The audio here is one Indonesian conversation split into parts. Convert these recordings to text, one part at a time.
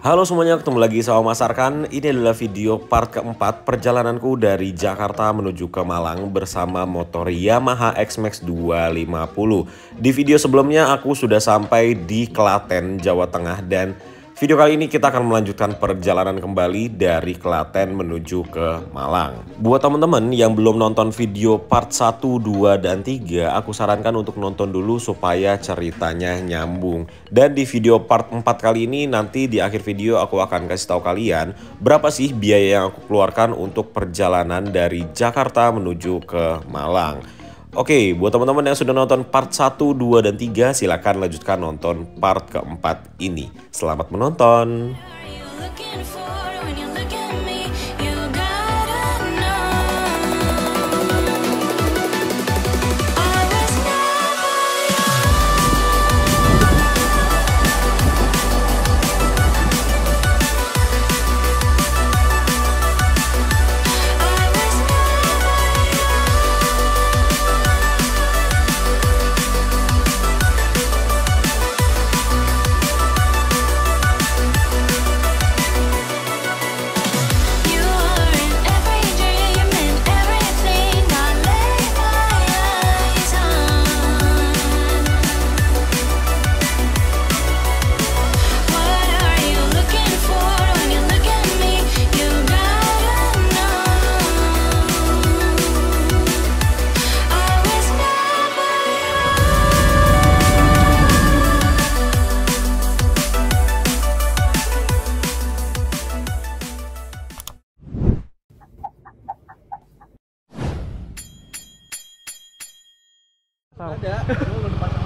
Halo semuanya, ketemu lagi sama Mas Arkan. Ini adalah video part keempat perjalananku dari Jakarta menuju ke Malang bersama motor Yamaha X-Max 250. Di video sebelumnya aku sudah sampai di Klaten, Jawa Tengah, dan video kali ini kita akan melanjutkan perjalanan kembali dari Klaten menuju ke Malang. Buat teman-teman yang belum nonton video part 1, 2, dan 3, aku sarankan untuk nonton dulu supaya ceritanya nyambung. Dan di video part 4 kali ini nanti di akhir video aku akan kasih tahu kalian berapa sih biaya yang aku keluarkan untuk perjalanan dari Jakarta menuju ke Malang. Oke, buat teman-teman yang sudah nonton part 1, 2, dan 3, silakan lanjutkan nonton part keempat ini. Selamat menonton.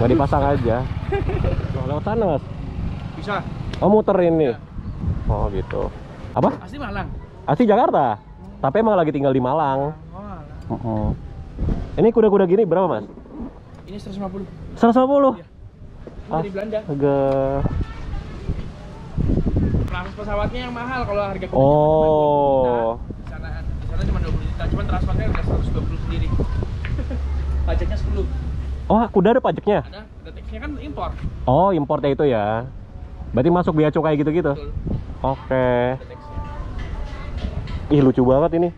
Gak dipasang aja. Oh, lewat sana mas? Bisa. Oh muter ini? Ya. Oh gitu. Apa? Asli Malang. Asli Jakarta? Tapi emang lagi tinggal di Malang. Oh, Ini kuda-kuda gini berapa mas? ini 150. 150? Iya. Ini dari Belanda. Agak... Transfer pesawatnya yang mahal kalau harga kudanya Oh. cuma 20 juta. Di sana cuma 20 juta, cuman transportnya udah 120 sendiri. Pajaknya 10. Oh kuda ada pajaknya? Ada taxnya kan impor. Oh importnya itu ya. Berarti masuk bea cukai gitu-gitu? Betul. Oke. Ada taxnya. Ih lucu banget ini.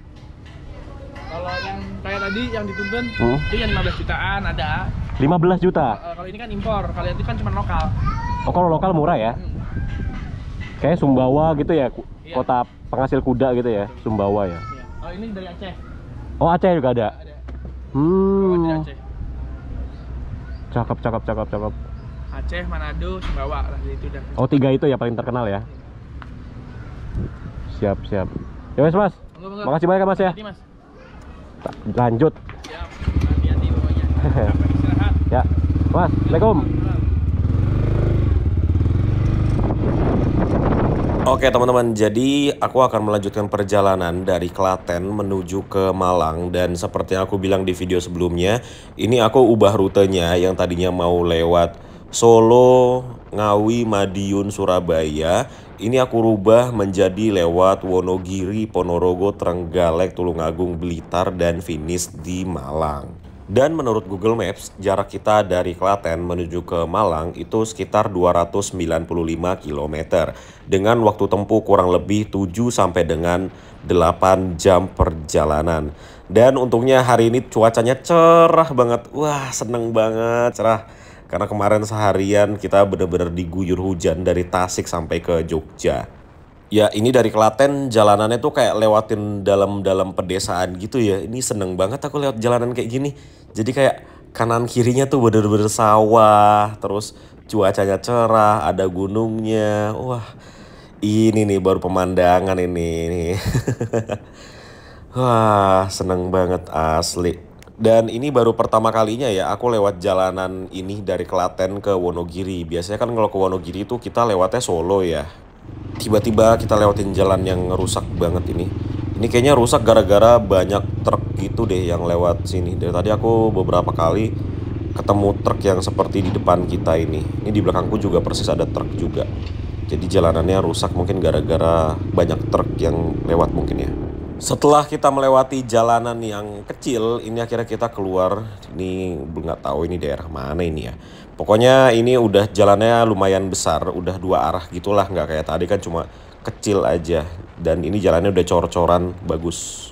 Kalau yang kayak tadi yang dituntun itu yang 15 jutaan ada. 15 juta? Kalau ini kan impor, kalau itu kan cuma lokal. Oh kalau lokal murah ya? Kayak Sumbawa gitu ya? Iya. Kota penghasil kuda gitu ya? Sumbawa ya? Iya. Kalau ini dari Aceh. Oh Aceh juga ada? Ada. Kalau dari Aceh. Cakep. Aceh, Manado, Sumbawa lah itu udah. Oh 3 itu ya paling terkenal ya? Siap. Ya wes mas, Monggo. makasih banyak mas ya. Hati, Mas. Lanjut. Siap. Hati-hati pokoknya. Sampai istirahat. Ya, mas, assalamualaikum. Oke teman-teman, jadi aku akan melanjutkan perjalanan dari Klaten menuju ke Malang. Dan seperti yang aku bilang di video sebelumnya, ini aku ubah rutenya yang tadinya mau lewat Solo, Ngawi, Madiun, Surabaya. Ini aku rubah menjadi lewat Wonogiri, Ponorogo, Trenggalek, Tulungagung, Blitar, dan finish di Malang. Dan menurut Google Maps, jarak kita dari Klaten menuju ke Malang itu sekitar 295 km dengan waktu tempuh kurang lebih 7 sampai dengan 8 jam perjalanan. Dan untungnya hari ini cuacanya cerah banget. Wah, seneng banget cerah. Karena kemarin seharian kita benar-benar diguyur hujan dari Tasik sampai ke Jogja. Ya ini dari Klaten jalanannya tuh kayak lewatin dalam pedesaan gitu ya. Ini seneng banget aku lewat jalanan kayak gini. Jadi kayak kanan kirinya tuh bener-bener sawah. Terus cuacanya cerah, ada gunungnya. Wah ini nih baru pemandangan ini. Wah seneng banget asli. Dan ini baru pertama kalinya ya aku lewat jalanan ini dari Klaten ke Wonogiri. Biasanya kan kalau ke Wonogiri itu kita lewatnya Solo ya. Tiba-tiba kita lewatin jalan yang rusak banget ini. Ini kayaknya rusak gara-gara banyak truk gitu deh yang lewat sini. Dari tadi aku beberapa kali ketemu truk yang seperti di depan kita ini. Ini di belakangku juga persis ada truk juga. Jadi jalanannya rusak mungkin gara-gara banyak truk yang lewat mungkin ya. Setelah kita melewati jalanan yang kecil, ini akhirnya kita keluar. Ini nggak tahu ini daerah mana ini ya. Pokoknya ini udah jalannya lumayan besar, udah dua arah gitulah, nggak kayak tadi kan cuma kecil aja. Dan ini jalannya udah cor-coran, bagus.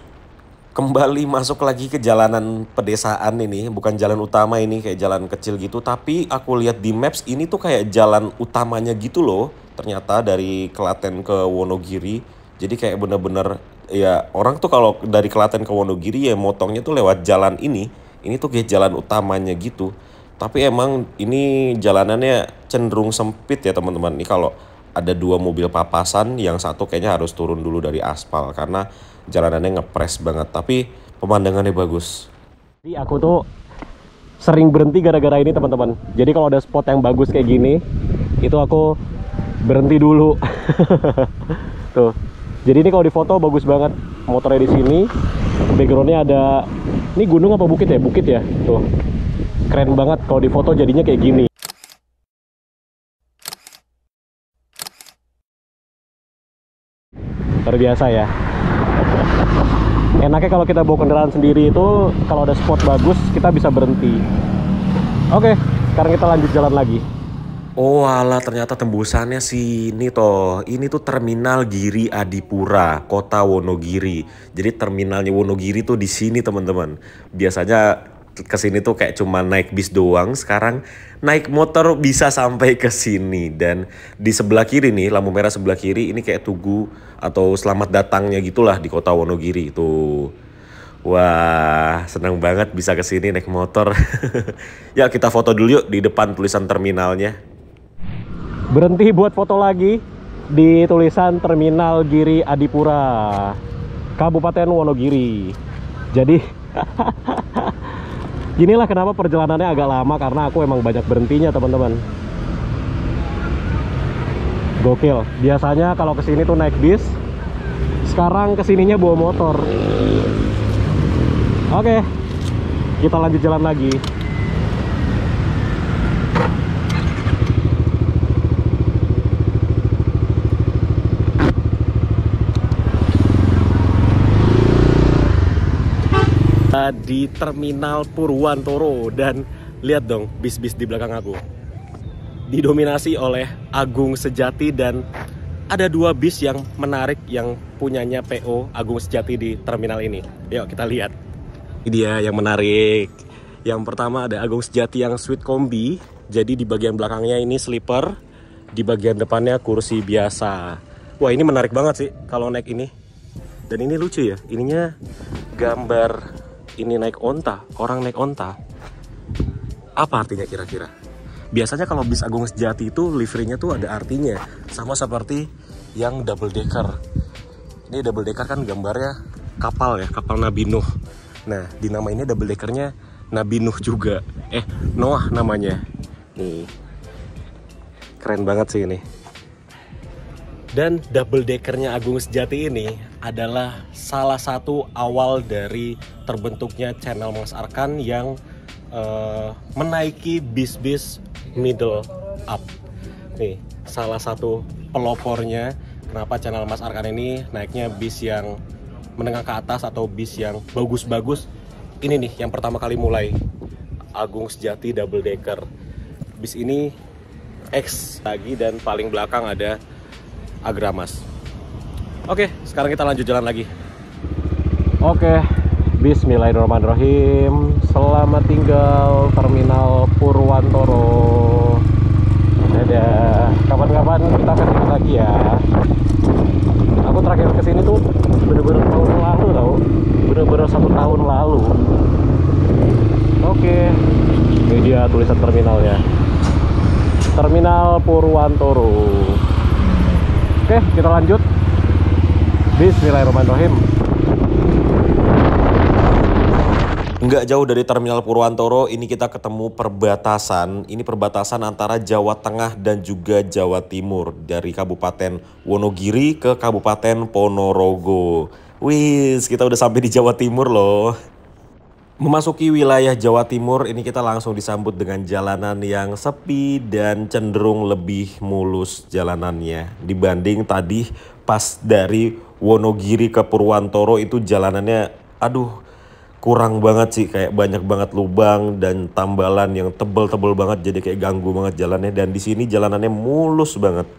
Kembali masuk lagi ke jalanan pedesaan ini, bukan jalan utama ini, kayak jalan kecil gitu. Tapi aku lihat di maps ini tuh kayak jalan utamanya gitu loh. Ternyata dari Klaten ke Wonogiri. Jadi kayak bener-bener ya orang tuh kalau dari Klaten ke Wonogiri ya motongnya tuh lewat jalan ini. Ini tuh kayak jalan utamanya gitu. Tapi emang ini jalanannya cenderung sempit ya teman-teman. Ini kalau ada dua mobil papasan, yang satu kayaknya harus turun dulu dari aspal karena jalanannya ngepres banget. Tapi pemandangannya bagus. Jadi aku tuh sering berhenti gara-gara ini teman-teman. Jadi kalau ada spot yang bagus kayak gini, itu aku berhenti dulu. Tuh. Jadi ini kalau di foto bagus banget. Motornya di sini, backgroundnya ada. Ini gunung apa bukit ya? Bukit ya. Tuh. Keren banget kalau di foto jadinya kayak gini. Luar biasa ya. Enaknya kalau kita bawa kendaraan sendiri itu kalau ada spot bagus kita bisa berhenti. Oke, sekarang kita lanjut jalan lagi. Oh alah, ternyata tembusannya sini toh. Ini tuh terminal Giri Adipura, kota Wonogiri. Jadi terminalnya Wonogiri tuh di sini teman-teman. Biasanya kesini tuh kayak cuma naik bis doang. Sekarang naik motor bisa sampai ke sini. Dan di sebelah kiri nih, lampu merah sebelah kiri ini kayak tugu atau selamat datangnya gitulah di kota Wonogiri tuh. Wah, senang banget bisa ke sini naik motor. Ya kita foto dulu yuk di depan tulisan terminalnya. Berhenti buat foto lagi di tulisan Terminal Giri Adipura, Kabupaten Wonogiri. Jadi inilah kenapa perjalanannya agak lama, karena aku emang banyak berhentinya teman-teman. Gokil. Biasanya kalau kesini tuh naik bis, sekarang kesininya bawa motor. Oke, kita lanjut jalan lagi. Di Terminal Purwantoro, dan lihat dong bis-bis di belakang aku didominasi oleh Agung Sejati, dan ada dua bis yang menarik yang punyanya PO Agung Sejati di terminal ini. Yuk kita lihat. Ini dia yang menarik. Yang pertama ada Agung Sejati yang Suite Kombi. Jadi di bagian belakangnya ini sleeper, di bagian depannya kursi biasa. Wah ini menarik banget sih kalau naik ini. Dan ini lucu ya, ininya gambar ini naik onta, orang naik onta. Apa artinya kira-kira? Biasanya kalau bis Agung Sejati itu liverynya tuh ada artinya, sama seperti yang double decker. Ini double decker kan gambarnya kapal ya, kapal Nabi Nuh. Nah, dinamainnya double deckernya Nabi Nuh juga. Noah namanya. Nih, keren banget sih ini. Dan double deckernya Agung Sejati ini adalah salah satu awal dari terbentuknya channel Mas Arkan yang menaiki bis-bis middle up. Nih, salah satu pelopornya kenapa channel Mas Arkan ini naiknya bis yang menengah ke atas atau bis yang bagus-bagus. Ini nih yang pertama kali mulai, Agung Sejati double decker. Bis ini X lagi, dan paling belakang ada Agramas. Oke, sekarang kita lanjut jalan lagi. Oke, bismillahirrahmanirrahim. Selamat tinggal Terminal Purwantoro. Dadah. Kapan-kapan kita kesini lagi ya. Aku terakhir kesini tuh bener-bener tahun lalu tau. Bener-bener 1 tahun lalu. Oke, ini dia tulisan terminalnya. Terminal Purwantoro. Oke, kita lanjut. Bismillahirrahmanirrahim. Nggak jauh dari Terminal Purwantoro, ini kita ketemu perbatasan. Ini perbatasan antara Jawa Tengah dan juga Jawa Timur. Dari Kabupaten Wonogiri ke Kabupaten Ponorogo. Wis, kita udah sampai di Jawa Timur loh. Memasuki wilayah Jawa Timur, ini kita langsung disambut dengan jalanan yang sepi dan cenderung lebih mulus jalanannya dibanding tadi pas dari Wonogiri ke Purwantoro itu jalanannya aduh kurang banget sih, kayak banyak banget lubang dan tambalan yang tebel-tebel banget, jadi kayak ganggu banget jalannya. Dan di sini jalanannya mulus banget.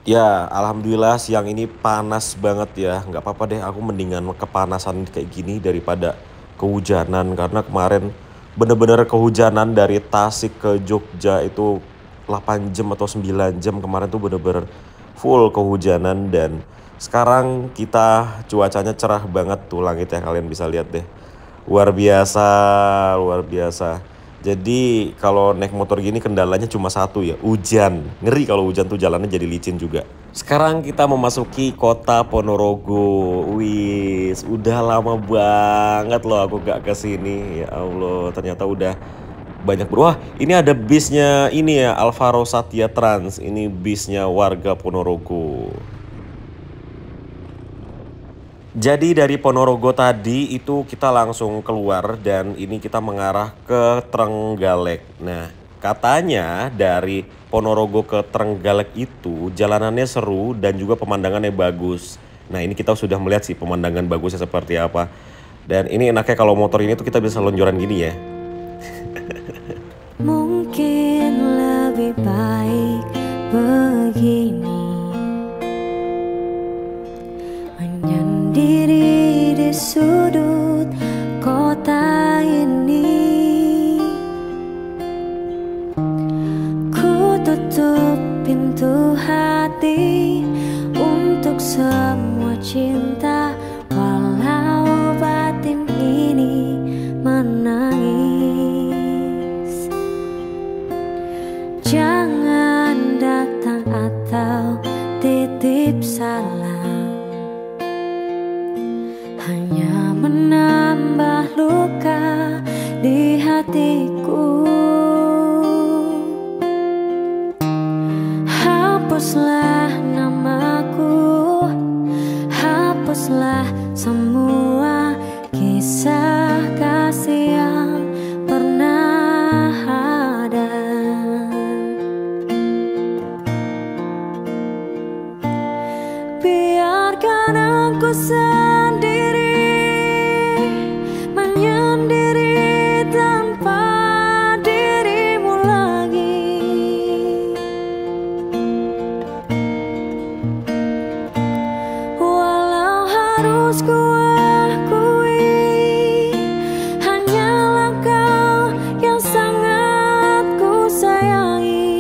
Ya, alhamdulillah siang ini panas banget ya. Nggak apa-apa deh, aku mendingan kepanasan kayak gini daripada kehujanan. Karena kemarin bener-bener kehujanan dari Tasik ke Jogja itu 8 jam atau 9 jam. Kemarin tuh bener-bener full kehujanan. Dan sekarang kita cuacanya cerah banget tuh langitnya, kalian bisa lihat deh. Luar biasa, luar biasa. Jadi kalau naik motor gini kendalanya cuma satu ya, hujan. Ngeri kalau hujan tuh jalannya jadi licin juga. Sekarang kita memasuki kota Ponorogo. Wis, udah lama banget loh aku gak kesini. Ya Allah, ternyata udah banyak Wah, ini ada bisnya ini ya, Alvaro Satya Trans. Ini bisnya warga Ponorogo. Jadi dari Ponorogo tadi itu kita langsung keluar dan ini kita mengarah ke Trenggalek. Nah, katanya dari Ponorogo ke Trenggalek itu jalanannya seru dan juga pemandangannya bagus. Nah, ini kita sudah melihat sih pemandangan bagusnya seperti apa. Dan ini enaknya kalau motor ini tuh kita bisa lonjoran gini ya. Mungkin lebih baik begini, menyendiri di sudut kota ini. Ku tutup pintu hati untuk semua cinta, walau batin ini menangis. Jangan datang atau titip salam, hanya menambah luka di hatiku. Hapuslah namaku, hapuslah semua kisah kasih yang pernah ada. Biarkan aku sendiri menyendiri tanpa dirimu lagi. Walau harus ku akui, hanyalah kau yang sangat ku sayangi.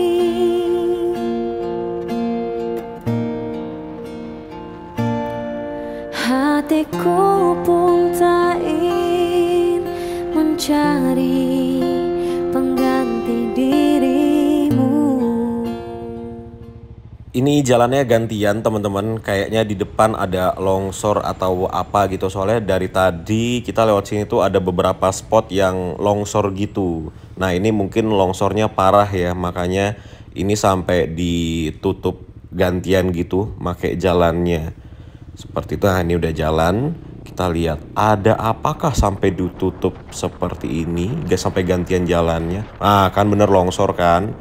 Hatiku pun tak ingin mencari pengganti dirimu. Ini jalannya gantian teman-teman, kayaknya di depan ada longsor atau apa gitu. Soalnya dari tadi kita lewat sini tuh ada beberapa spot yang longsor gitu. Nah ini mungkin longsornya parah ya, makanya ini sampai ditutup gantian gitu pakai jalannya. Seperti itu. Nah ini udah jalan, kita lihat ada apakah sampai ditutup seperti ini, gak sampai gantian jalannya. Nah kan bener longsor kan.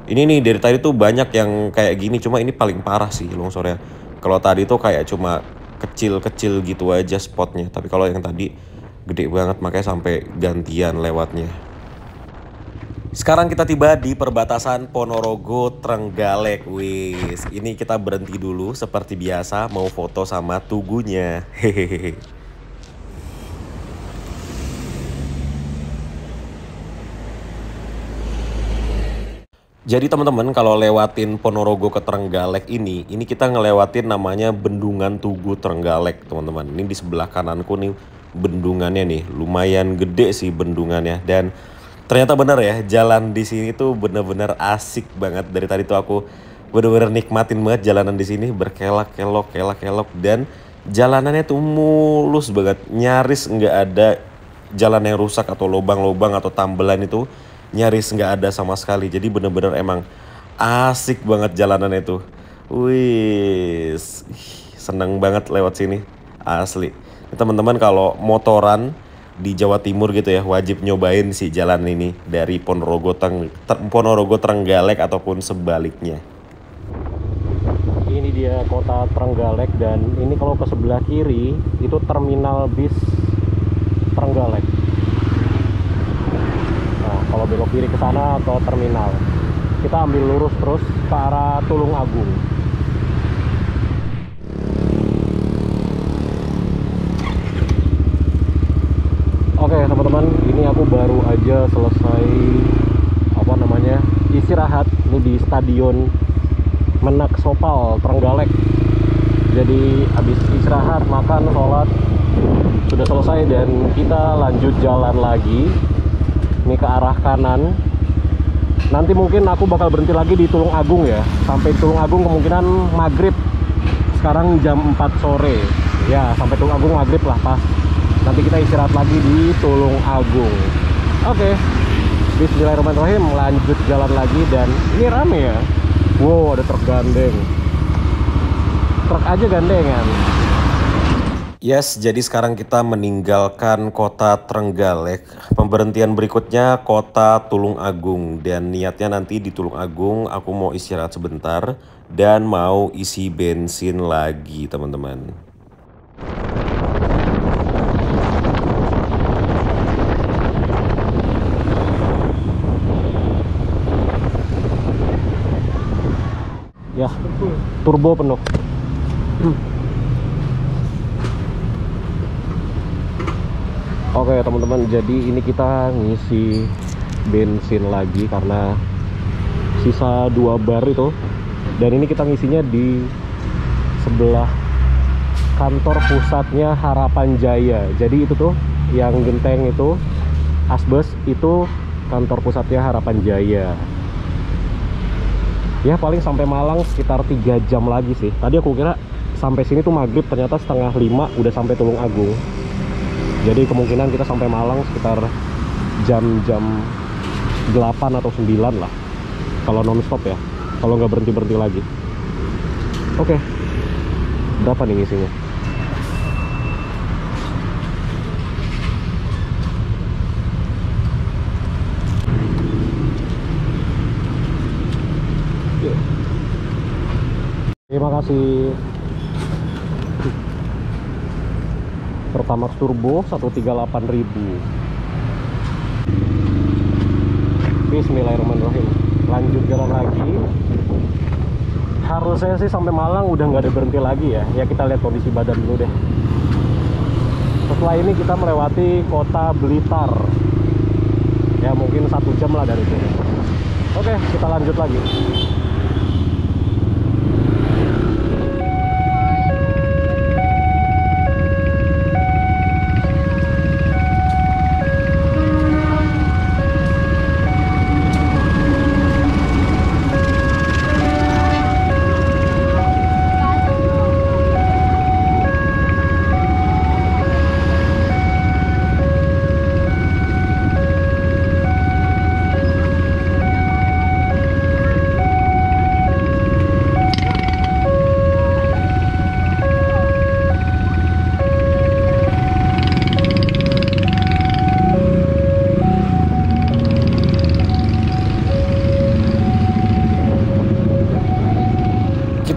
Ini nih dari tadi tuh banyak yang kayak gini, cuma ini paling parah sih longsornya. Kalau tadi tuh kayak cuma kecil-kecil gitu aja spotnya, tapi kalau yang tadi gede banget makanya sampai gantian lewatnya. Sekarang kita tiba di perbatasan Ponorogo Trenggalek. Wis, ini kita berhenti dulu seperti biasa mau foto sama tugunya. Hehehe. Jadi teman-teman kalau lewatin Ponorogo ke Trenggalek ini kita ngelewatin namanya Bendungan Tugu Trenggalek teman-teman. Ini di sebelah kananku nih bendungannya nih, lumayan gede sih bendungannya. Dan ternyata bener ya, jalan di sini tuh bener-bener asik banget. Dari tadi tuh aku bener-bener nikmatin banget jalanan di sini, berkelak-kelok, kelak-kelok, dan jalanannya tuh mulus banget, nyaris nggak ada jalan yang rusak atau lubang-lubang atau tambelan itu nyaris nggak ada sama sekali. Jadi bener-bener emang asik banget jalanan itu. Wih, seneng banget lewat sini, asli. Teman-teman kalau motoran di Jawa Timur gitu ya, wajib nyobain sih jalan ini dari Ponorogo Trenggalek ataupun sebaliknya. Ini dia kota Trenggalek, dan ini kalau ke sebelah kiri itu terminal bis Trenggalek. Nah, kalau belok kiri ke sana atau terminal, kita ambil lurus terus ke arah Tulung Agung. Oke teman-teman, ini aku baru aja selesai istirahat ini di Stadion Menak Sopal Trenggalek. Jadi habis istirahat, makan, sholat, sudah selesai dan kita lanjut jalan lagi. Ini ke arah kanan. Nanti mungkin aku bakal berhenti lagi di Tulung Agung ya. Sampai Tulung Agung kemungkinan maghrib. Sekarang jam 4 sore. Ya, sampai Tulung Agung maghrib lah pas. Nanti kita istirahat lagi di Tulung Agung. Oke. Bismillahirrahmanirrahim, lanjut jalan lagi. Dan ini rame ya. Wow, ada truk gandeng. Truk aja gandengan. Yes, jadi sekarang kita meninggalkan kota Trenggalek. Pemberhentian berikutnya kota Tulung Agung. Dan niatnya nanti di Tulung Agung aku mau istirahat sebentar dan mau isi bensin lagi teman-teman. Ya, turbo penuh. Oke teman-teman, jadi ini kita ngisi bensin lagi karena sisa 2 bar itu. Dan ini kita ngisinya di sebelah kantor pusatnya Harapan Jaya. Jadi itu tuh yang genteng itu, Asbes, itu kantor pusatnya Harapan Jaya. Ya paling sampai Malang sekitar 3 jam lagi sih. Tadi aku kira sampai sini tuh maghrib, ternyata 4:30 udah sampai Tulung Agung. Jadi kemungkinan kita sampai Malang sekitar jam-jam 8 atau 9 lah. Kalau non-stop ya, kalau nggak berhenti-berhenti lagi. Oke, berapa nih ngisinya? Terima kasih. Pertamax Turbo 138.000. Bismillahirrahmanirrahim. Lanjut jalan lagi. Harusnya sih sampai Malang udah nggak ada berhenti lagi ya. Ya kita lihat kondisi badan dulu deh. Setelah ini kita melewati kota Blitar. Ya mungkin 1 jam lah dari sini. Oke, kita lanjut lagi.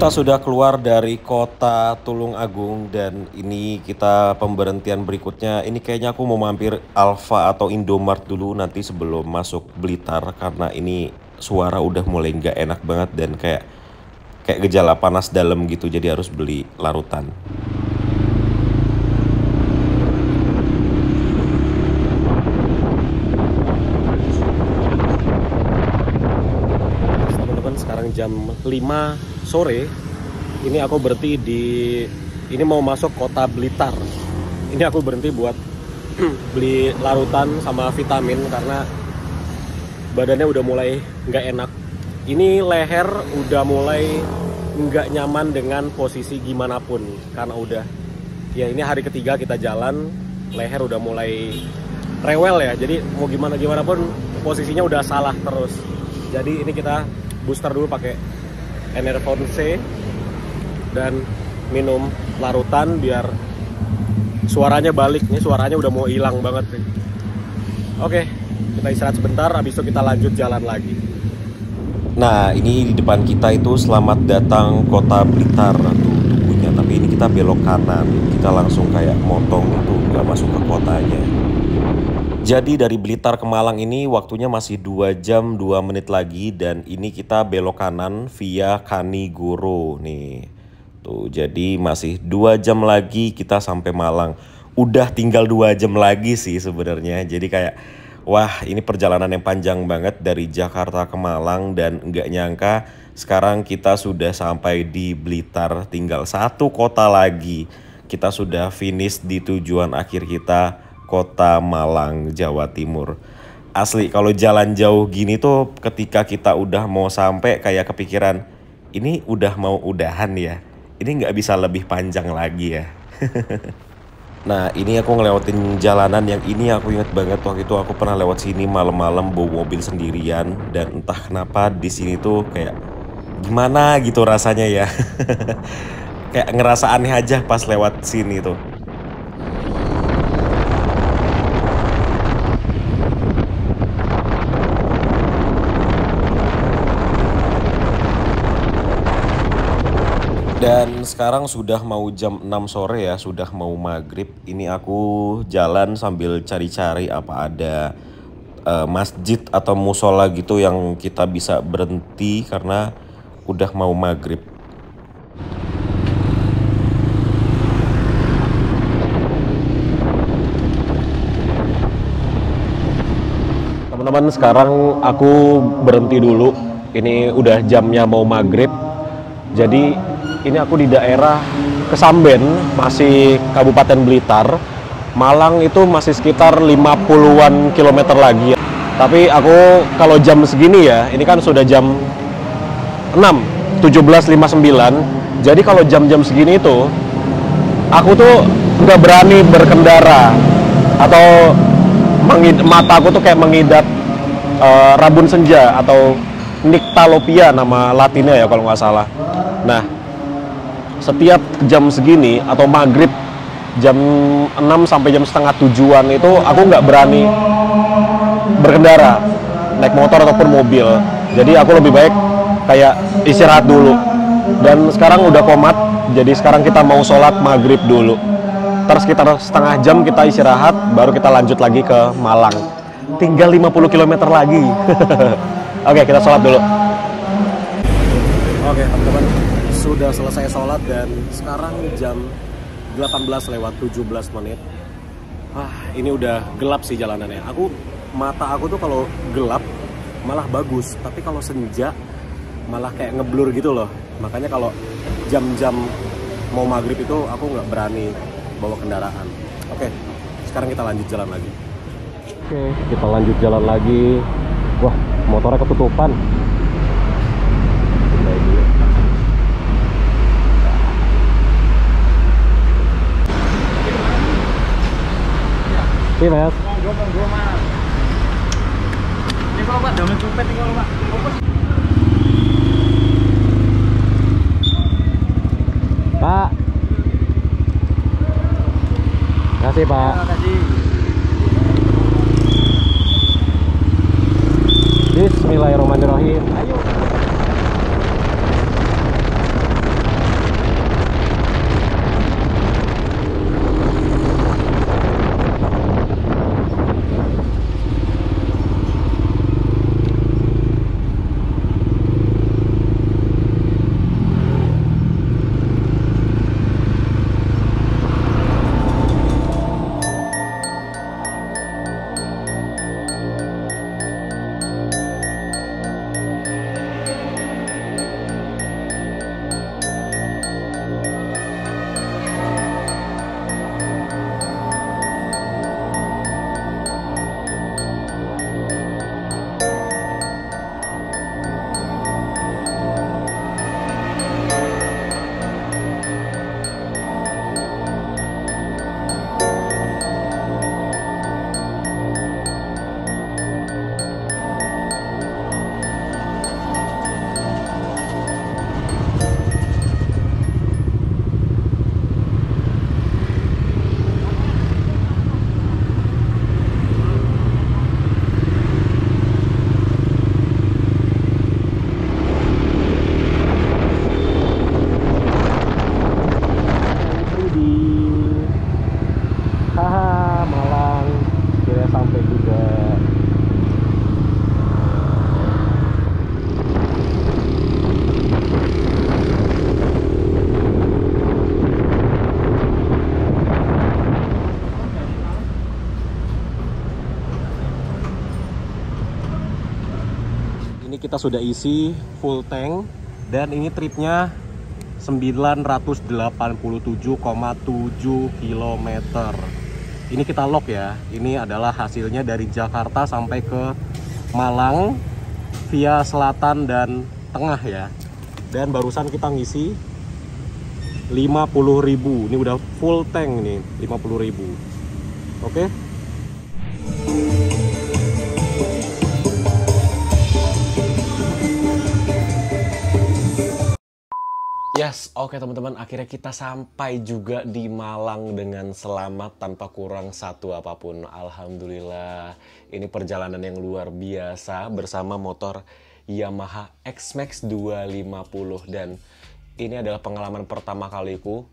Kita sudah keluar dari kota Tulung Agung dan ini kita pemberhentian berikutnya. Ini kayaknya aku mau mampir Alfa atau Indomart dulu nanti sebelum masuk Blitar karena ini suara udah mulai nggak enak banget dan kayak gejala panas dalam gitu, jadi harus beli larutan. Teman-teman, sekarang jam 5 sore. Ini aku berhenti di, ini mau masuk kota Blitar. Ini aku berhenti buat beli larutan sama vitamin karena badannya udah mulai nggak enak. Ini leher udah mulai nggak nyaman dengan posisi gimana pun karena udah, ya ini hari ketiga kita jalan, leher udah mulai rewel ya. Jadi mau gimana pun posisinya udah salah terus. Jadi ini kita booster dulu pakai Enervon C dan minum larutan biar suaranya balik. Ini suaranya udah mau hilang banget nih. Oke, kita istirahat sebentar, habis itu kita lanjut jalan lagi. Nah, ini di depan kita itu selamat datang Kota Blitar tuh tubuhnya. Tapi ini kita belok kanan, kita langsung kayak motong tuh, nggak masuk ke kotanya. Jadi dari Blitar ke Malang ini waktunya masih 2 jam 2 menit lagi. Dan ini kita belok kanan via Kanigoro nih. Tuh, jadi masih 2 jam lagi kita sampai Malang. Udah tinggal 2 jam lagi sih sebenarnya. Jadi kayak wah, ini perjalanan yang panjang banget dari Jakarta ke Malang. Dan nggak nyangka sekarang kita sudah sampai di Blitar. Tinggal 1 kota lagi kita sudah finish di tujuan akhir kita, Kota Malang, Jawa Timur. Asli kalau jalan jauh gini tuh ketika kita udah mau sampai kayak kepikiran, ini udah mau udahan ya. Ini nggak bisa lebih panjang lagi ya. Nah, ini aku ngelewatin jalanan yang ini aku inget banget waktu itu aku pernah lewat sini malam-malam bawa mobil sendirian. Dan entah kenapa di sini tuh kayak gimana gitu rasanya ya. Kayak ngerasa aneh aja pas lewat sini tuh. Dan sekarang sudah mau jam 6 sore ya, sudah mau maghrib. Ini aku jalan sambil cari-cari apa ada masjid atau musola gitu yang kita bisa berhenti karena udah mau maghrib. Teman-teman, sekarang aku berhenti dulu. Ini udah jamnya mau maghrib. Jadi ini aku di daerah Kesamben, masih Kabupaten Blitar. Malang itu masih sekitar 50-an kilometer lagi. Tapi aku kalau jam segini ya, ini kan sudah jam 6, 17.59. Jadi kalau jam-jam segini itu, aku tuh nggak berani berkendara. Atau mata aku tuh kayak mengidap rabun senja atau Nyctalopia nama latinnya ya kalau nggak salah. Nah, setiap jam segini atau maghrib jam 6 sampai jam setengah 7-an itu aku nggak berani berkendara, naik motor ataupun mobil. Jadi aku lebih baik kayak istirahat dulu. Dan sekarang udah komat, jadi sekarang kita mau sholat maghrib dulu. Terus sekitar setengah jam kita istirahat, baru kita lanjut lagi ke Malang. Tinggal 50 km lagi. Oke, kita sholat dulu. Oke, teman-teman, sudah selesai sholat dan sekarang jam 18:17. Ini udah gelap sih jalanannya. Mata aku tuh kalau gelap malah bagus, tapi kalau senja malah kayak ngeblur gitu loh. Makanya kalau jam-jam mau maghrib itu aku nggak berani bawa kendaraan. Oke, sekarang kita lanjut jalan lagi. Oke, kita lanjut jalan lagi. Wah, motornya ketutupan. Iya, Mas. Monggo, Mas. Ini kalau Pak damel copet ini kalau Pak. Pak. Kasih, Pak. Terima kasih. Bismillahirrahmanirrahim. Ayo. kita sudah isi full tank dan ini tripnya 987,7 km. Ini kita lock ya. Ini adalah hasilnya dari Jakarta sampai ke Malang via selatan dan tengah ya. Dan barusan kita ngisi 50.000. Ini udah full tank nih, 50.000. Oke. Yes, oke teman-teman, akhirnya kita sampai juga di Malang dengan selamat tanpa kurang satu apapun. Alhamdulillah, ini perjalanan yang luar biasa bersama motor Yamaha X-Max 250 dan ini adalah pengalaman pertama kaliku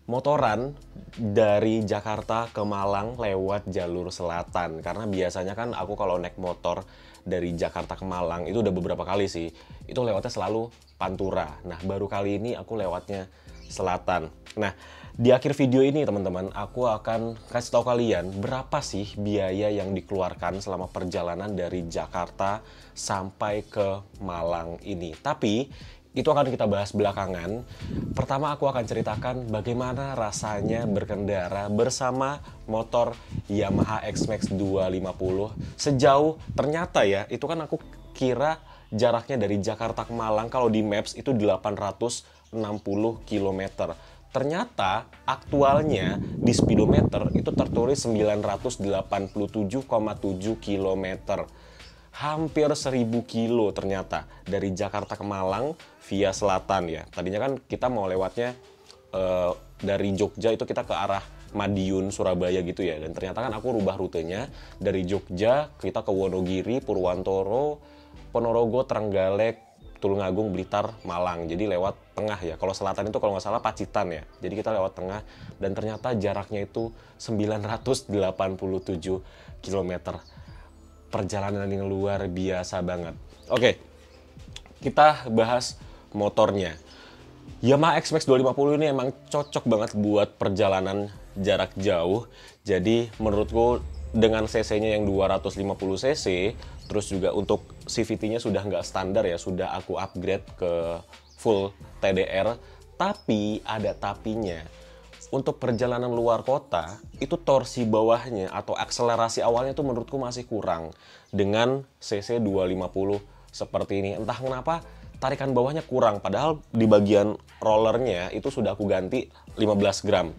motoran dari Jakarta ke Malang lewat jalur selatan. Karena biasanya kan aku kalau naik motor dari Jakarta ke Malang itu udah beberapa kali sih. Itu lewatnya selalu Pantura. Nah, baru kali ini aku lewatnya selatan. Nah, di akhir video ini teman-teman, aku akan kasih tahu kalian berapa sih biaya yang dikeluarkan selama perjalanan dari Jakarta sampai ke Malang ini. Tapi itu akan kita bahas belakangan. Pertama aku akan ceritakan bagaimana rasanya berkendara bersama motor Yamaha X-Max 250. Sejauh ternyata ya, itu kan aku kira jaraknya dari Jakarta ke Malang kalau di Maps itu 860 km. Ternyata aktualnya di speedometer itu tertulis 987,7 km. Hampir 1000 kilo ternyata dari Jakarta ke Malang via selatan ya. Tadinya kan kita mau lewatnya dari Jogja itu kita ke arah Madiun, Surabaya gitu ya. Dan ternyata kan aku rubah rutenya dari Jogja kita ke Wonogiri, Purwantoro, Ponorogo, Trenggalek, Tulungagung, Blitar, Malang. Jadi lewat tengah ya. Kalau selatan itu kalau nggak salah Pacitan ya. Jadi kita lewat tengah dan ternyata jaraknya itu 987 km. Perjalanan yang luar biasa banget. Oke, kita bahas motornya. Yamaha X-Max 250 ini emang cocok banget buat perjalanan jarak jauh. Jadi menurutku dengan cc-nya yang 250 cc, terus juga untuk CVT-nya sudah nggak standar ya, sudah aku upgrade ke full TDR. Tapi ada tapinya. Untuk perjalanan luar kota, itu torsi bawahnya atau akselerasi awalnya tuh menurutku masih kurang dengan CC 250 seperti ini. Entah kenapa tarikan bawahnya kurang, padahal di bagian rollernya itu sudah aku ganti 15 gram.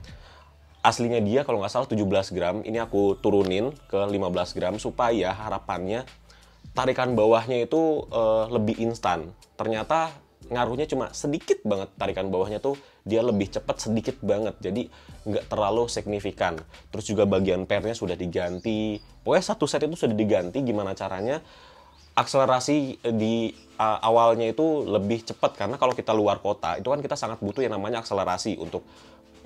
Aslinya dia kalau nggak salah 17 gram, ini aku turunin ke 15 gram supaya harapannya tarikan bawahnya itu lebih instan. Ternyata ngaruhnya cuma sedikit banget, tarikan bawahnya tuh dia lebih cepat sedikit banget, jadi nggak terlalu signifikan. Terus juga bagian pernya sudah diganti, pokoknya satu set itu sudah diganti. Gimana caranya akselerasi di awalnya itu lebih cepat, karena kalau kita luar kota itu kan kita sangat butuh yang namanya akselerasi untuk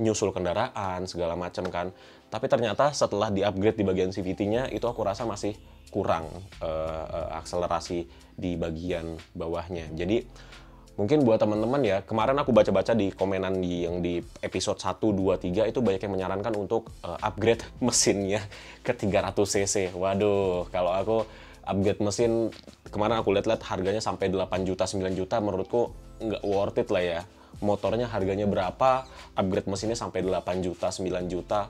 nyusul kendaraan segala macam kan. Tapi ternyata setelah di-upgrade di bagian CVT-nya itu aku rasa masih kurang akselerasi di bagian bawahnya. Jadi mungkin buat teman-teman ya, kemarin aku baca-baca di komenan yang di episode 1, 2, 3 itu banyak yang menyarankan untuk upgrade mesinnya ke 300 cc. Waduh, kalau aku upgrade mesin, kemarin aku lihat-lihat harganya sampai 8 juta, 9 juta, menurutku nggak worth it lah ya. Motornya harganya berapa, upgrade mesinnya sampai 8 juta, 9 juta,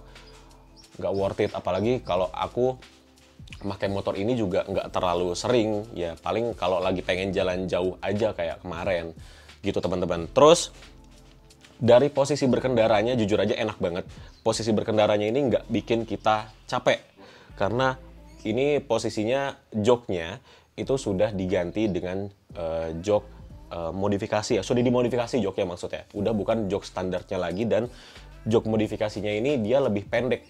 nggak worth it. Apalagi kalau aku pakai motor ini juga nggak terlalu sering ya, paling kalau lagi pengen jalan jauh aja kayak kemarin gitu teman-teman. Terus dari posisi berkendaranya jujur aja enak banget. Posisi berkendaranya ini nggak bikin kita capek karena ini posisinya joknya itu sudah diganti dengan jok modifikasi ya, sudah dimodifikasi joknya maksudnya, udah bukan jok standarnya lagi. Dan jok modifikasinya ini dia lebih pendek,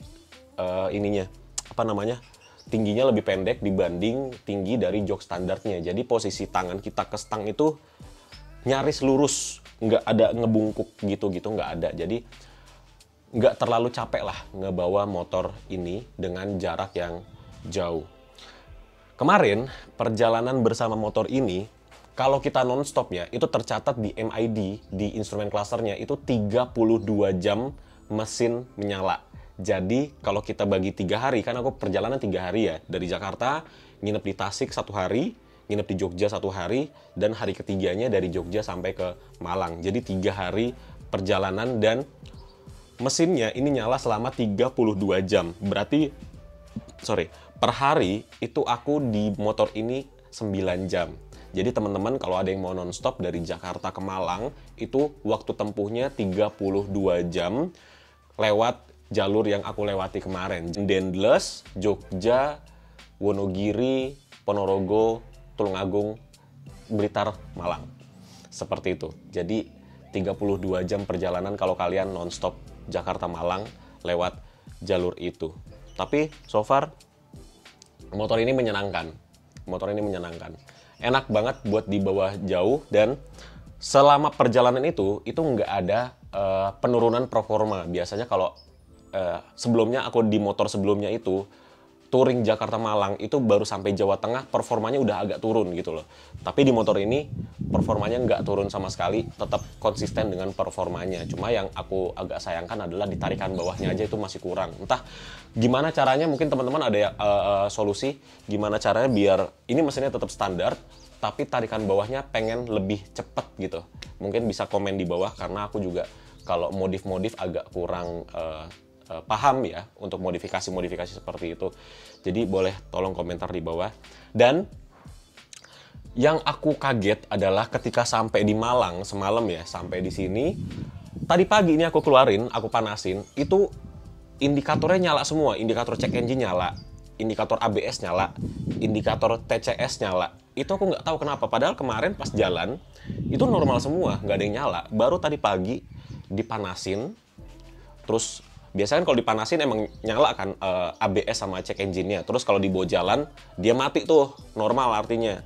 ininya apa namanya, tingginya lebih pendek dibanding tinggi dari jok standarnya. Jadi posisi tangan kita ke stang itu nyaris lurus, nggak ada ngebungkuk gitu-gitu, nggak ada. Jadi nggak terlalu capek lah ngebawa motor ini dengan jarak yang jauh. Kemarin perjalanan bersama motor ini, kalau kita non-stop ya, itu tercatat di MID, di instrumen clusternya itu 32 jam mesin menyala. Jadi kalau kita bagi 3 hari, kan aku perjalanan 3 hari ya, dari Jakarta nginep di Tasik 1 hari, nginep di Jogja 1 hari, dan hari ketiganya dari Jogja sampai ke Malang. Jadi 3 hari perjalanan, dan mesinnya ini nyala selama 32 jam. Berarti, per hari itu aku di motor ini 9 jam. Jadi teman-teman kalau ada yang mau nonstop dari Jakarta ke Malang, itu waktu tempuhnya 32 jam lewat jalur yang aku lewati kemarin. Dendles, Jogja, Wonogiri, Ponorogo, Tulungagung, Blitar, Malang. Seperti itu. Jadi 32 jam perjalanan kalau kalian nonstop Jakarta-Malang lewat jalur itu. Tapi so far motor ini menyenangkan. Enak banget buat dibawa jauh, dan selama perjalanan itu nggak ada penurunan performa. Biasanya kalau sebelumnya aku di motor sebelumnya itu touring Jakarta Malang itu baru sampai Jawa Tengah performanya udah agak turun gitu loh. Tapi di motor ini performanya nggak turun sama sekali, tetap konsisten dengan performanya. Cuma yang aku agak sayangkan adalah di tarikan bawahnya aja itu masih kurang. Entah gimana caranya, mungkin teman-teman ada solusi gimana caranya biar ini mesinnya tetap standar, tapi tarikan bawahnya pengen lebih cepet gitu. Mungkin bisa komen di bawah, karena aku juga kalau modif-modif agak kurang paham ya untuk modifikasi seperti itu. Jadi boleh tolong komentar di bawah. Dan yang aku kaget adalah ketika sampai di Malang semalam ya, sampai di sini tadi pagi ini aku keluarin, aku panasin, itu indikatornya nyala semua. Indikator check engine nyala, indikator ABS nyala, indikator TCS nyala. Itu aku nggak tahu kenapa, padahal kemarin pas jalan itu normal semua, nggak ada yang nyala. Baru tadi pagi dipanasin, terus biasanya kan kalau dipanasin emang nyala kan ABS sama check engine-nya. Terus kalau dibawa jalan, dia mati tuh, normal artinya.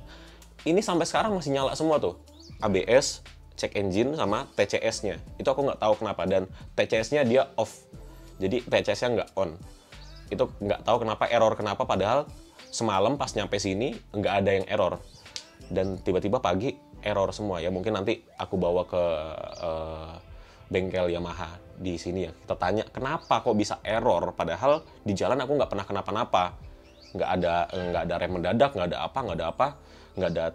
Ini sampai sekarang masih nyala semua tuh. ABS, check engine, sama TCS-nya. Itu aku nggak tahu kenapa. Dan TCS-nya dia off. Jadi TCS-nya nggak on. Itu nggak tahu kenapa, error kenapa. Padahal semalam pas nyampe sini, nggak ada yang error. Dan tiba-tiba pagi, error semua ya. Mungkin nanti aku bawa ke bengkel Yamaha di sini ya, kita tanya kenapa kok bisa error, padahal di jalan aku nggak pernah kenapa-napa, nggak ada rem mendadak, nggak ada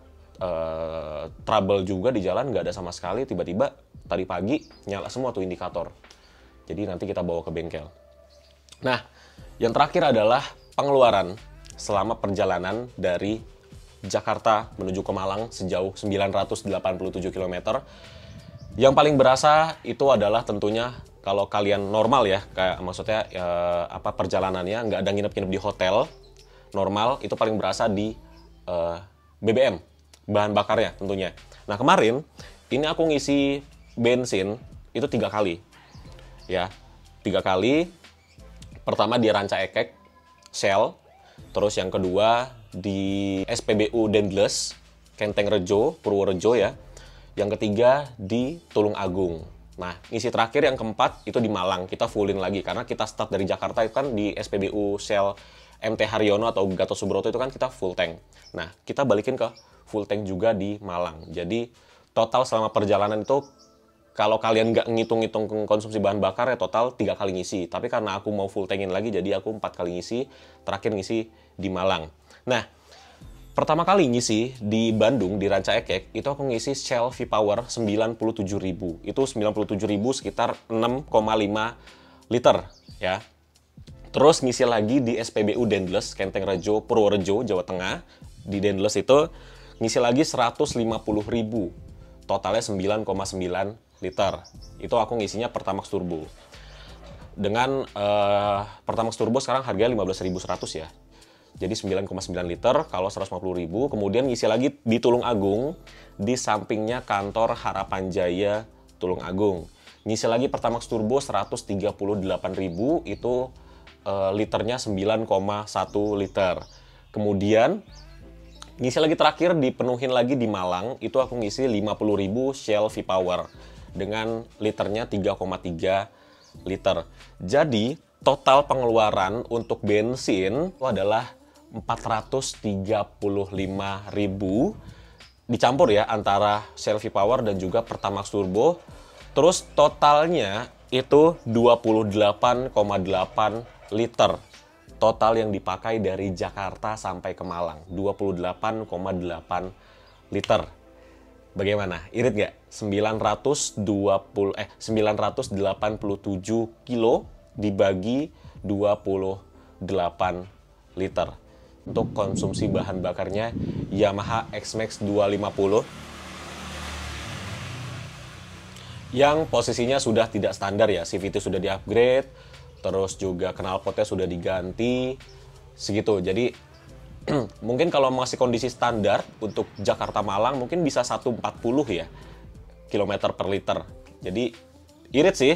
trouble juga di jalan, nggak ada sama sekali. Tiba-tiba tadi pagi nyala semua tuh indikator. Jadi nanti kita bawa ke bengkel. Nah, yang terakhir adalah pengeluaran selama perjalanan dari Jakarta menuju ke Malang sejauh 987 km. Yang paling berasa itu adalah tentunya kalau kalian normal ya, kayak maksudnya perjalanannya nggak ada nginep-nginep di hotel normal, itu paling berasa di BBM, bahan bakarnya tentunya. Nah kemarin ini aku ngisi bensin itu 3 kali ya, 3 kali. Pertama di Ranca Ekek Shell, terus yang kedua di SPBU Dendles Kenteng Rejo Purworejo ya. Yang ketiga di Tulung Agung. Nah, ngisi terakhir yang keempat itu di Malang. Kita fullin lagi karena kita start dari Jakarta itu kan di SPBU Shell MT Haryono atau Gatot Subroto itu kan kita full tank. Nah, kita balikin ke full tank juga di Malang. Jadi total selama perjalanan itu kalau kalian nggak ngitung-ngitung konsumsi bahan bakar ya total 3 kali ngisi. Tapi karena aku mau full tankin lagi jadi aku 4 kali ngisi. Terakhir ngisi di Malang. Nah, pertama kali ngisi di Bandung, di Ranca Ekek, itu aku ngisi Shell V-Power 97.000. Itu 97.000 sekitar 6,5 liter ya. Terus ngisi lagi di SPBU Dendles, Kenteng Rejo, Purworejo, Jawa Tengah. Di Dendles itu ngisi lagi 150.000. Totalnya 9,9 liter. Itu aku ngisinya Pertamax Turbo. Dengan Pertamax Turbo sekarang harganya 15.100 ya. Jadi 9,9 liter kalau 150.000. Kemudian ngisi lagi di Tulung Agung, di sampingnya kantor Harapan Jaya Tulung Agung. Ngisi lagi Pertamax Turbo 138.000, itu liternya 9,1 liter. Kemudian ngisi lagi terakhir dipenuhin lagi di Malang, itu aku ngisi 50.000 Shell V-Power dengan liternya 3,3 liter. Jadi total pengeluaran untuk bensin itu adalah 435.000 dicampur ya antara Shell V-Power dan juga Pertamax Turbo. Terus totalnya itu 28,8 liter total yang dipakai dari Jakarta sampai ke Malang, 28,8 liter. Bagaimana? Irit nggak? 987 kilo dibagi 28 liter. Untuk konsumsi bahan bakarnya Yamaha X-Max 250 yang posisinya sudah tidak standar ya, CVT sudah di-upgrade, terus juga knalpotnya sudah diganti, segitu. Jadi mungkin kalau masih kondisi standar untuk Jakarta Malang mungkin bisa 140 ya kilometer per liter. Jadi irit sih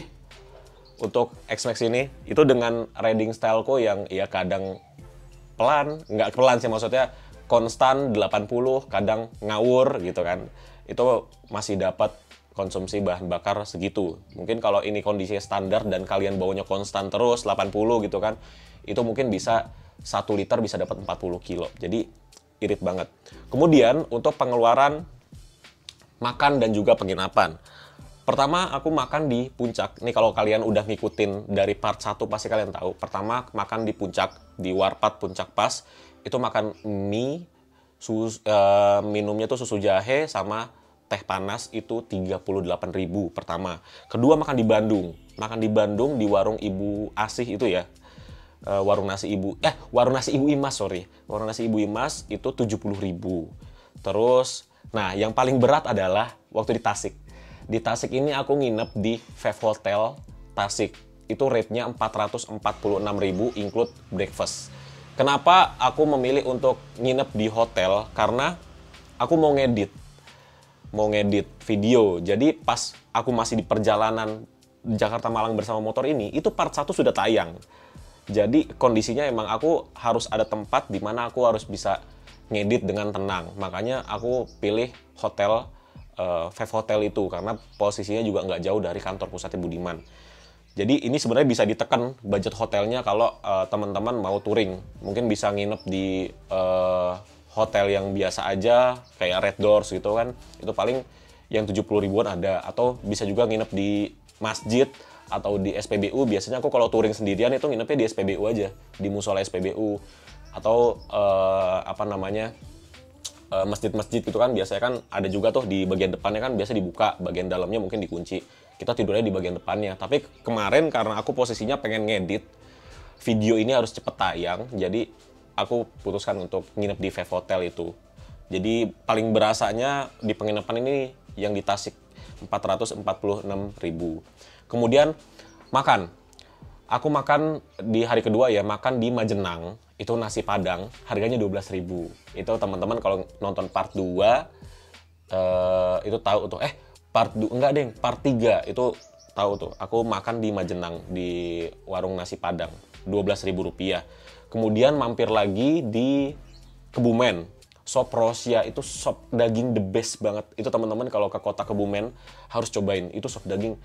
untuk X-Max ini. Itu dengan riding styleku yang ya kadang pelan, nggak pelan sih maksudnya, konstan 80, kadang ngawur gitu kan. Itu masih dapat konsumsi bahan bakar segitu. Mungkin kalau ini kondisinya standar dan kalian bawanya konstan terus 80 gitu kan, itu mungkin bisa 1 liter bisa dapat 40 kilo. Jadi irit banget. Kemudian untuk pengeluaran makan dan juga penginapan. Pertama aku makan di Puncak. Nih kalau kalian udah ngikutin dari part 1 pasti kalian tahu. Pertama makan di Puncak, di Warpat Puncak Pas. Itu makan mie, minumnya tuh susu jahe sama teh panas, itu 38.000 pertama. Kedua makan di Bandung. Makan di Bandung di warung Ibu Asih itu ya. Warung nasi Ibu Imas, sorry. Warung nasi Ibu Imas itu 70.000. Terus, nah yang paling berat adalah waktu di Tasik. Di Tasik ini aku nginep di Vev Hotel Tasik. Itu rate-nya 446.000 include breakfast. Kenapa aku memilih untuk nginep di hotel? Karena aku mau ngedit video. Jadi pas aku masih di perjalanan Jakarta Malang bersama motor ini, itu part 1 sudah tayang. Jadi kondisinya emang aku harus ada tempat di mana aku harus bisa ngedit dengan tenang. Makanya aku pilih hotel Vev Hotel itu karena posisinya juga nggak jauh dari kantor pusatnya Budiman. Jadi ini sebenarnya bisa ditekan budget hotelnya kalau teman-teman mau touring. Mungkin bisa nginep di hotel yang biasa aja kayak Red Doors gitu kan, itu paling yang 70 ribuan ada, atau bisa juga nginep di masjid atau di SPBU. Biasanya aku kalau touring sendirian itu nginepnya di SPBU aja, di musola SPBU atau masjid-masjid gitu kan. Biasanya kan ada juga tuh di bagian depannya kan biasa dibuka, bagian dalamnya mungkin dikunci, kita tidurnya di bagian depannya. Tapi kemarin karena aku posisinya pengen ngedit video ini harus cepet tayang, jadi aku putuskan untuk nginep di Vev Hotel itu. Jadi paling berasanya di penginapan ini yang di Tasik 446.000. Kemudian makan. Aku makan di hari kedua ya, makan di Majenang. Itu nasi Padang, harganya 12.000. Itu teman-teman kalau nonton part 2 itu tahu tuh. Part 2 enggak, Deng. Part 3 itu tahu tuh. Aku makan di Majenang di warung nasi Padang, Rp12.000. Kemudian mampir lagi di Kebumen. Sop Rosia itu sop daging the best banget. Itu teman-teman kalau ke kota Kebumen harus cobain. Itu sop daging.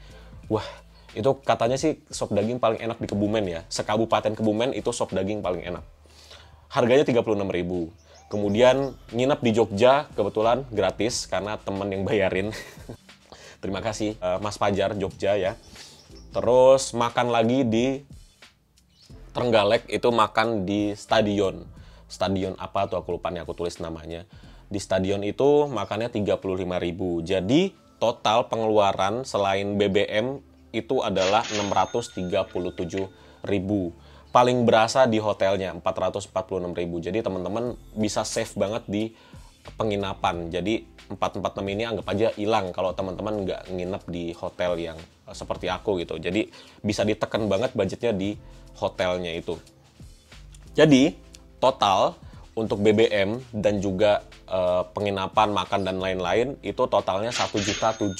Wah, itu katanya sih sop daging paling enak di Kebumen ya. Sekabupaten Kebumen itu sop daging paling enak. Harganya 36.000. Kemudian nginep di Jogja kebetulan gratis karena temen yang bayarin. Terima kasih Mas Fajar Jogja ya. Terus makan lagi di Trenggalek, itu makan di stadion apa tuh aku lupa nih, aku tulis namanya. Di stadion itu makannya 35.000. Jadi total pengeluaran selain BBM itu adalah 637.000. Paling berasa di hotelnya 446.000. Jadi teman-teman bisa save banget di penginapan. Jadi 446 ini anggap aja hilang kalau teman-teman nggak nginep di hotel yang seperti aku gitu. Jadi bisa ditekan banget budgetnya di hotelnya itu. Jadi total untuk BBM dan juga penginapan, makan dan lain-lain itu totalnya 1.072.000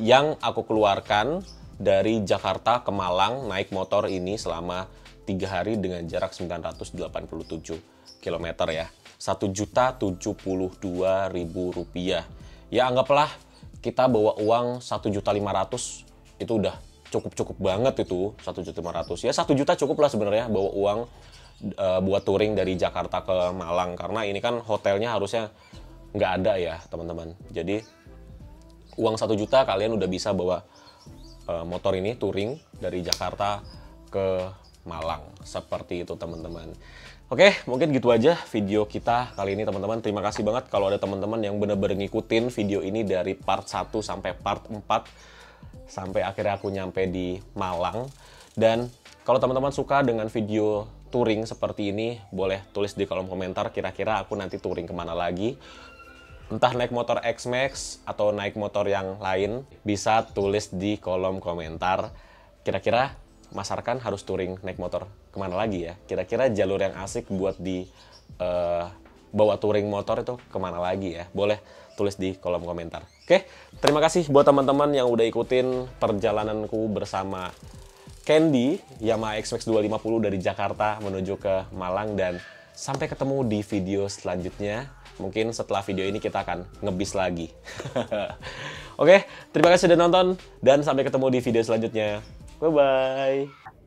yang aku keluarkan dari Jakarta ke Malang naik motor ini selama 3 hari dengan jarak 987 km ya. 1.072.000 rupiah. Ya anggaplah kita bawa uang 1.500.000 itu udah cukup banget itu 1.500.000. Ya 1 juta cukup lah sebenarnya bawa uang buat touring dari Jakarta ke Malang, karena ini kan hotelnya harusnya nggak ada ya teman-teman. Jadi uang 1 juta kalian udah bisa bawa motor ini touring dari Jakarta ke Malang. Seperti itu teman-teman. Oke, mungkin gitu aja video kita kali ini teman-teman. Terima kasih banget kalau ada teman-teman yang bener-bener ngikutin video ini dari part 1 sampai part 4. Sampai akhirnya aku nyampe di Malang. Dan kalau teman-teman suka dengan video touring seperti ini, boleh tulis di kolom komentar kira-kira aku nanti touring kemana lagi. Entah naik motor X-Max atau naik motor yang lain, bisa tulis di kolom komentar. Kira-kira Mas Arkan harus touring naik motor kemana lagi ya? Kira-kira jalur yang asik buat di bawa touring motor itu kemana lagi ya? Boleh tulis di kolom komentar. Oke, terima kasih buat teman-teman yang udah ikutin perjalananku bersama Candy Yamaha X-Max 250 dari Jakarta menuju ke Malang, dan sampai ketemu di video selanjutnya. Mungkin setelah video ini kita akan ngebis lagi. Oke, terima kasih sudah nonton dan sampai ketemu di video selanjutnya. Bye-bye.